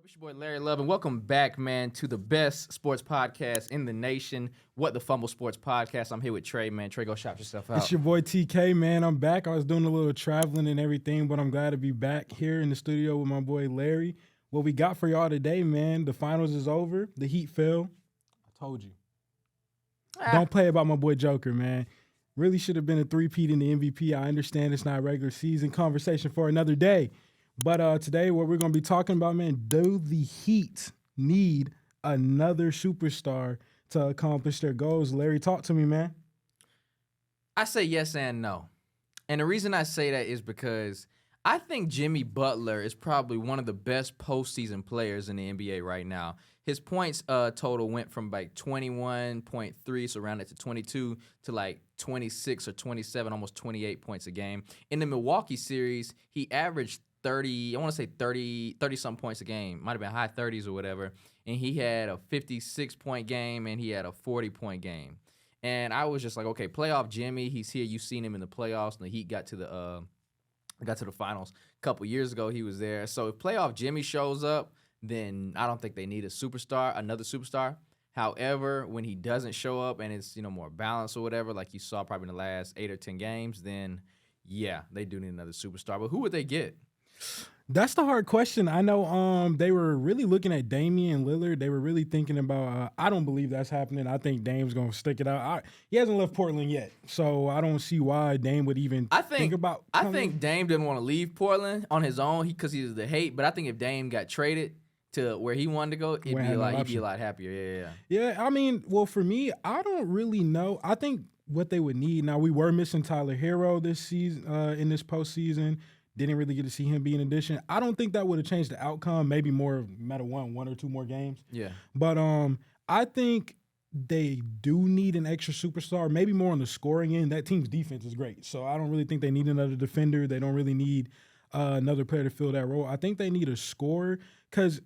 It's your boy Larry Love, and welcome back, man, to the best sports podcast in the nation, What the Fumble Sports Podcast. I'm here with Trey, man. Trey, go shout yourself out. It's your boy TK, man. I'm back. I was doing a little traveling and everything, but I'm glad to be back here in the studio with my boy Larry. What we got for y'all today, man, the finals is over. The Heat fell. I told you. Don't play about my boy Joker, man. Really should have been a three-peat in the MVP. I understand it's not regular season conversation for another day. But today, what we're going to be talking about, man, do the Heat need another superstar to accomplish their goals? Larry, talk to me, man. I say yes and no. And the reason I say that is because I think Jimmy Butler is probably one of the best postseason players in the NBA right now. His points total went from like 21.3, so rounded to 22, to like 26 or 27, almost 28 points a game. In the Milwaukee series, he averaged 30, I want to say 30-something points a game. Might have been high 30s or whatever. And he had a 56-point game, and he had a 40-point game. And I was just like, okay, playoff Jimmy, he's here. You've seen him in the playoffs, and the Heat got to the finals a couple years ago. He was there. So if playoff Jimmy shows up, then I don't think they need another superstar. However, when he doesn't show up and it's more balanced or whatever, like you saw probably in the last 8 or 10 games, then yeah, they do need another superstar. But who would they get? That's the hard question. I know they were really looking at Damian Lillard. They were really thinking about I don't believe that's happening. I think Dame's going to stick it out. He hasn't left Portland yet, so I don't see why Dame would even think about coming. I think Dame didn't want to leave Portland on his own because he's the hate, but I think if Dame got traded to where he wanted to go, he'd be a lot happier. Yeah, I mean, well, for me, I don't really know. I think what they would need, now we were missing Tyler Hero this season, in this postseason. Didn't really get to see him be an addition. I don't think that would have changed the outcome. Maybe more, matter one or two more games. Yeah. But I think they do need an extra superstar, maybe more on the scoring end. That team's defense is great. So I don't really think they need another defender. They don't really need another player to fill that role. I think they need a scorer because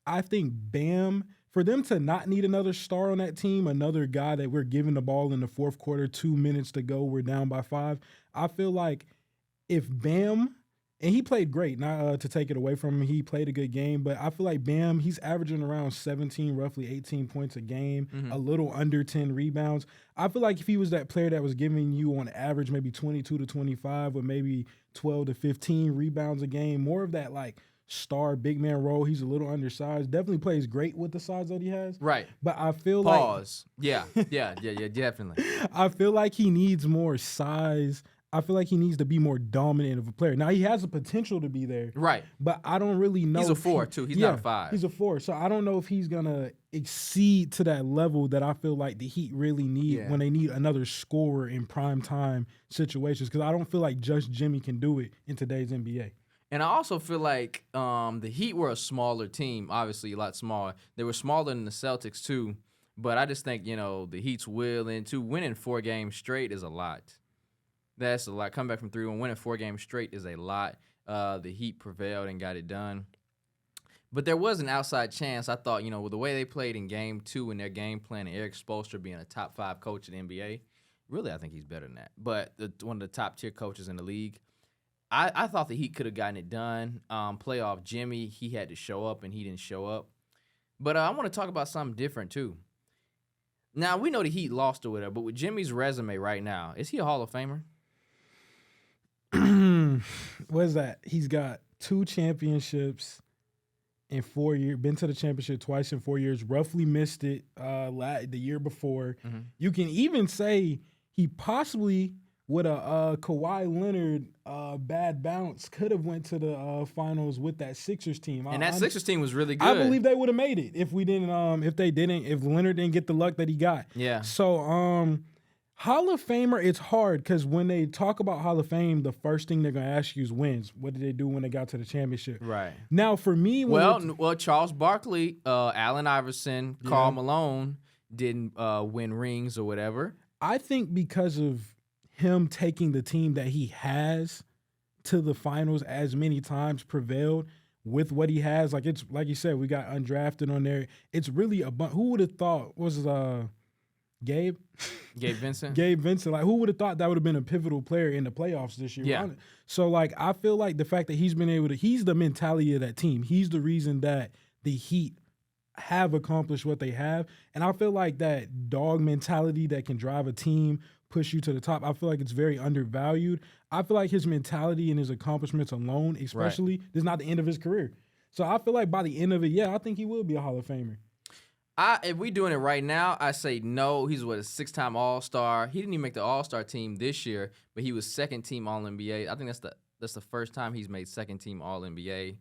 I think Bam, for them to not need another star on that team, another guy that we're giving the ball in the fourth quarter, 2 minutes to go, we're down by 5. I feel like if Bam, and he played great, not to take it away from him. He played a good game, but I feel like Bam, he's averaging around 17, roughly 18 points a game, a little under 10 rebounds. I feel like if he was that player that was giving you on average maybe 22 to 25 with maybe 12 to 15 rebounds a game, more of that like star big man role. He's a little undersized. Definitely plays great with the size that he has. Right. But I feel Yeah, definitely. I feel like he needs more size. I feel like he needs to be more dominant of a player. Now, he has the potential to be there. Right. But I don't really know. He's a 4, too. He's not a 5. He's a 4. So I don't know if he's going to exceed to that level that I feel like the Heat really need when they need another scorer in prime time situations. Because I don't feel like just Jimmy can do it in today's NBA. And I also feel like the Heat were a smaller team, obviously a lot smaller. They were smaller than the Celtics, too. But I just think, the Heat's willing to winning 4 games straight is a lot. That's a lot. Coming back from 3-1, winning 4 games straight is a lot. The Heat prevailed and got it done. But there was an outside chance. I thought, with the way they played in Game 2 and their game plan, and Eric Spoelstra being a top 5 coach in the NBA, really I think he's better than that. But one of the top tier coaches in the league, I thought the Heat could have gotten it done. Playoff Jimmy, he had to show up, and he didn't show up. But I want to talk about something different too. Now, we know the Heat lost or whatever, but with Jimmy's resume right now, is he a Hall of Famer? What is that? He's got 2 championships in 4 years, been to the championship twice in 4 years, roughly missed it the year before. You can even say he possibly, with a Kawhi Leonard bad bounce, could have went to the finals with that Sixers team. And that Sixers team was really good. I believe they would have made it if Leonard didn't get the luck that he got. Yeah. So, Hall of Famer, it's hard because when they talk about Hall of Fame, the first thing they're going to ask you is wins. What did they do when they got to the championship? Right. Now, for me... Well, Charles Barkley, Allen Iverson, Karl Malone didn't win rings or whatever. I think because of him taking the team that he has to the finals as many times, prevailed with what he has. Like, it's like you said, we got undrafted on there. It's really a bunch. Who would have thought was Gabe Vincent. Gabe Vincent. Like, who would have thought that would have been a pivotal player in the playoffs this year? Yeah. So, like, I feel like the fact that he's been able to, he's the mentality of that team. He's the reason that the Heat have accomplished what they have. And I feel like that dog mentality that can drive a team, push you to the top, I feel like it's very undervalued. I feel like his mentality and his accomplishments alone, especially, this is not the end of his career. So I feel like by the end of it, yeah, I think he will be a Hall of Famer. If we doing it right now, I say no. He's a 6-time All-Star. He didn't even make the All-Star team this year, but he was second team All-NBA. I think that's the first time he's made second team All-NBA.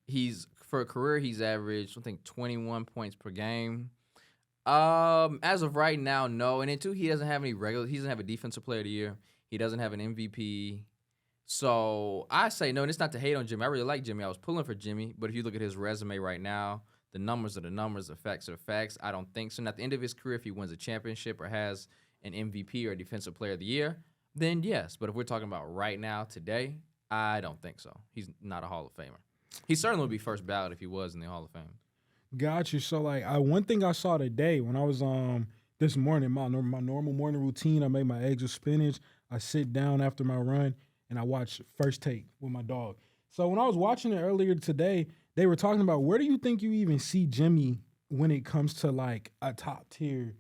He's for a career he's averaged I think 21 points per game. As of right now, no. And then two, he doesn't have any regular. He doesn't have a Defensive Player of the Year. He doesn't have an MVP. So I say no. And it's not to hate on Jimmy. I really like Jimmy. I was pulling for Jimmy, but if you look at his resume right now, the numbers are the numbers, the facts are the facts. I don't think so. And at the end of his career, if he wins a championship or has an MVP or a Defensive Player of the Year, then yes. But if we're talking about right now, today, I don't think so. He's not a Hall of Famer. He certainly would be first ballot if he was in the Hall of Fame. Got you. So like, one thing I saw today when I was this morning, my normal morning routine, I made my eggs with spinach. I sit down after my run and I watch First Take with my dog. So when I was watching it earlier today, they were talking about where do you think you even see Jimmy when it comes to like a top tier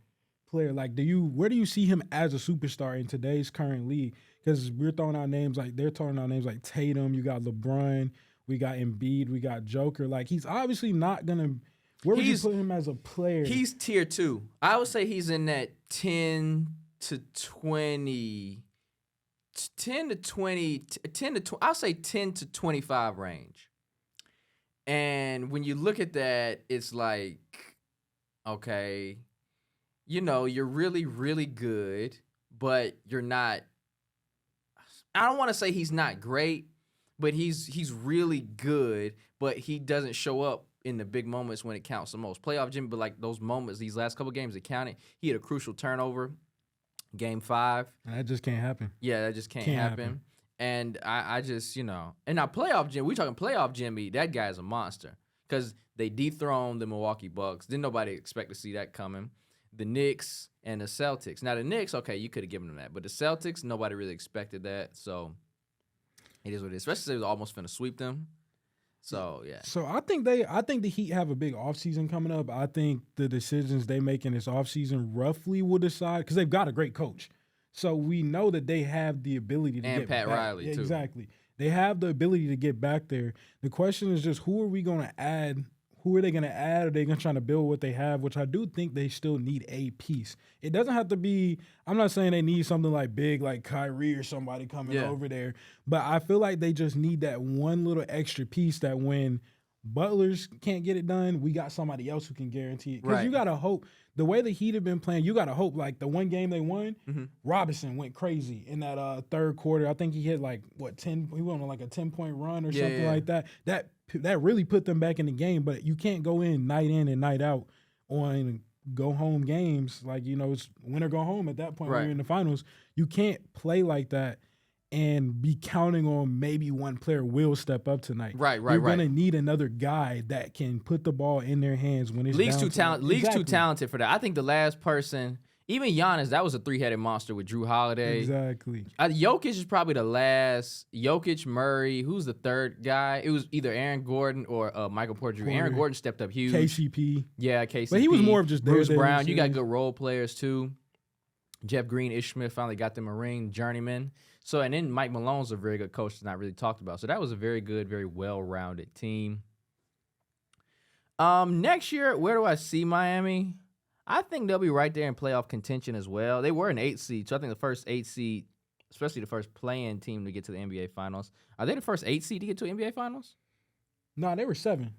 player? Like, where do you see him as a superstar in today's current league? Because they're throwing out names like Tatum. You got LeBron. We got Embiid. We got Joker. Like, he's obviously not gonna. Where would you put him as a player? He's tier 2. I would say he's in that 10 to 20. 10 to 20. I'll say 10 to 25 range. And when you look at that, it's like, okay, you're really, really good, but you're not. I don't want to say he's not great, but he's really good, but he doesn't show up in the big moments when it counts the most. Playoff Jimmy, but like those moments, these last couple games that counted, he had a crucial turnover, Game 5. That just can't happen. Yeah, that just can't happen. And I just, and now playoff Jimmy, we talking playoff Jimmy, that guy's a monster because they dethroned the Milwaukee Bucks. Didn't nobody expect to see that coming. The Knicks and the Celtics. Now the Knicks, okay, you could have given them that, but the Celtics, nobody really expected that. So it is what it is. Especially they was almost finna sweep them. So yeah. So I think the Heat have a big offseason coming up. I think the decisions they make in this offseason roughly will decide because they've got a great coach. So we know that they have the ability to get Pat back. Riley, too. Exactly. They have the ability to get back there. The question is just who are we going to add? Who are they going to add? Are they going to try to build what they have, which I do think they still need a piece. It doesn't have to be – I'm not saying they need something like big like Kyrie or somebody coming over there, but I feel like they just need that one little extra piece that when Butlers can't get it done, we got somebody else who can guarantee it. Because you got to hope – the way the Heat have been playing, you got to hope, like, the one game they won, Robinson went crazy in that third quarter. I think he hit, 10 – he went on, like, a 10-point run or something like that. That really put them back in the game, but you can't go in and night out on go-home games. Like, it's win or go home at that point when you're in the finals. You can't play like that and be counting on maybe one player will step up tonight. You're going to need another guy that can put the ball in their hands when it's League's down League's too talented for that. I think the last person, even Giannis, that was a three-headed monster with Drew Holiday. Exactly. Jokic is probably the last. Jokic, Murray, who's the third guy? It was either Aaron Gordon or Michael Porter Jr. Aaron Gordon stepped up huge. KCP. Yeah, KCP. But he was more of just Bruce Brown. You got good role players, too. Jeff Green, Ish Smith finally got them a ring, journeyman. So, and then Mike Malone's a very good coach that's not really talked about. So that was a very good, very well-rounded team. Next year, where do I see Miami? I think they'll be right there in playoff contention as well. They were an 8 seed, so I think the first 8 seed, especially the first play-in team to get to the NBA Finals. Are they the first 8 seed to get to the NBA Finals? No, they were 7.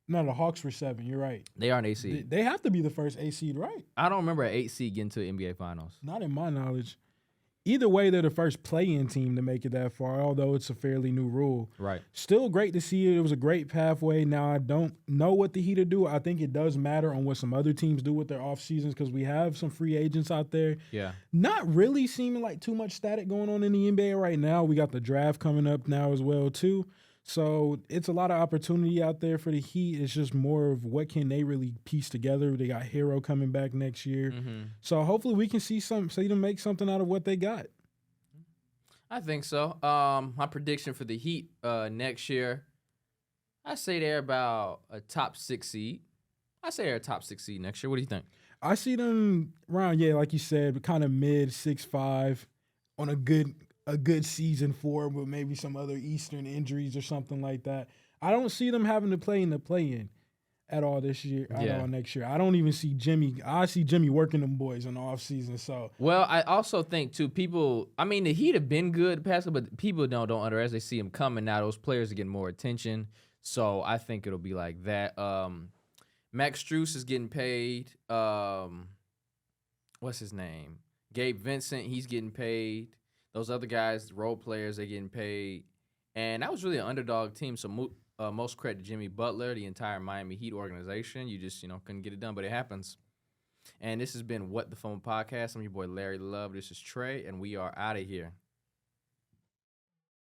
No, the Hawks were 7. You're right. They are an 8 seed. They have to be the first 8 seed, right? I don't remember an 8 seed getting to the NBA Finals. Not in my knowledge. Either way, they're the first play-in team to make it that far, although it's a fairly new rule. Right. Still great to see it. It was a great pathway. Now, I don't know what the Heat will do. I think it does matter on what some other teams do with their off seasons because we have some free agents out there. Yeah. Not really seeming like too much static going on in the NBA right now. We got the draft coming up now as well, too. So it's a lot of opportunity out there for the Heat. It's just more of what can they really piece together. They got Hero coming back next year. Mm-hmm. So hopefully we can see them make something out of what they got. I think so. My prediction for the Heat next year, I say they're about a top 6 seed. I say they're a top 6 seed next year. What do you think? I see them around, like you said, kind of mid 6-5 on a good season for 'em with maybe some other Eastern injuries or something like that. I don't see them having to play in the play-in at all this year, at all next year. I don't even see Jimmy. I see Jimmy working them boys in the offseason. So Well, I also think too, the Heat have been good past, but people don't underestimate. They see him coming now. Those players are getting more attention. So I think it'll be like that. Max Strus is getting paid. What's his name? Gabe Vincent, he's getting paid. Those other guys, role players, they're getting paid. And that was really an underdog team. So most credit to Jimmy Butler, the entire Miami Heat organization. You just, couldn't get it done, but it happens. And this has been What the Phone Podcast. I'm your boy Larry Love. This is Trey, and we are out of here.